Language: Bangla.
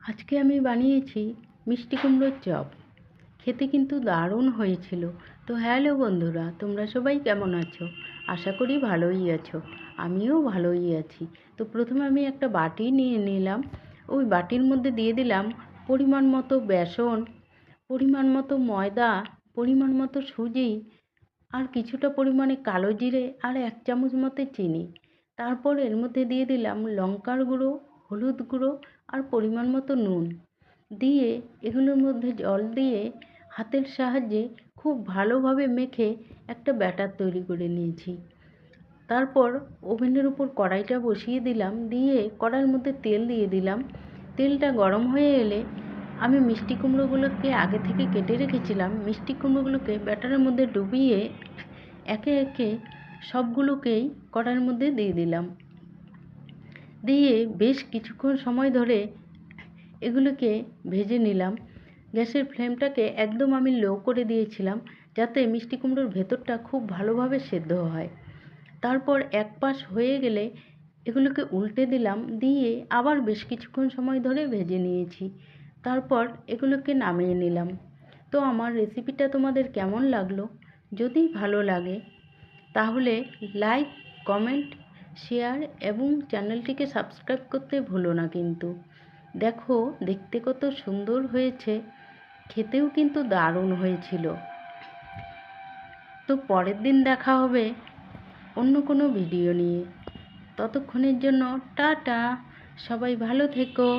আজকে আমি বানিয়েছি মিষ্টি কুমড়োর চপ। খেতে কিন্তু দারুণ হয়েছিল। তো হ্যালো বন্ধুরা, তোমরা সবাই কেমন আছো? আশা করি ভালোই আছো। আমিও ভালোই আছি। তো প্রথমে আমি একটা বাটি নিয়ে নিলাম। ওই বাটির মধ্যে দিয়ে দিলাম পরিমাণ মতো বেসন, পরিমাণ মতো ময়দা, পরিমাণ মতো সুজি, আর কিছুটা পরিমাণে কালো জিরে, আর 1 চামচ মতো চিনি। তারপর এর মধ্যে দিয়ে দিলাম লঙ্কার গুঁড়ো, হলুদ গুঁড়ো আর পরিমাণ মতো নুন দিয়ে এগুলোর মধ্যে জল দিয়ে হাতের সাহায্যে খুব ভালোভাবে মেখে একটা ব্যাটার তৈরি করে নিয়েছি। তারপর ওভেনের উপর কড়াইটা বসিয়ে দিলাম, দিয়ে কড়াইয়ের মধ্যে তেল দিয়ে দিলাম। তেলটা গরম হয়ে এলে আমি মিষ্টি কুমড়োগুলোকে আগে থেকে কেটে রেখেছিলাম, মিষ্টি কুমড়োগুলোকে ব্যাটারের মধ্যে ডুবিয়ে একে একে সবগুলোকেই কড়াইয়ের মধ্যে দিয়ে দিলাম। দিয়ে বেশ কিছুক্ষণ সময় ধরে এগুলোকে ভেজে নিলাম। গ্যাসের ফ্লেমটাকে একদম আমি লো করে দিয়েছিলাম, যাতে মিষ্টি কুমড়োর ভেতরটা খুব ভালোভাবে সেদ্ধ হয়। তারপর এক পাশ হয়ে গেলে এগুলোকে উল্টে দিলাম, দিয়ে আবার বেশ কিছুক্ষণ সময় ধরে ভেজে নিয়েছি। তারপর এগুলোকে নামিয়ে নিলাম। তো আমার রেসিপিটা তোমাদের কেমন লাগলো? যদি ভালো লাগে তাহলে লাইক, কমেন্ট, শেয়ার এবং চ্যানেলটিকে সাবস্ক্রাইব করতে ভুলো না কিন্তু। দেখো দেখতে কত সুন্দর হয়েছে, খেতেও কিন্তু দারুণ হয়েছিল। তো পরের দিন দেখা হবে অন্য কোনো ভিডিও নিয়ে। ততক্ষণের জন্য টাটা, সবাই ভালো থেকো।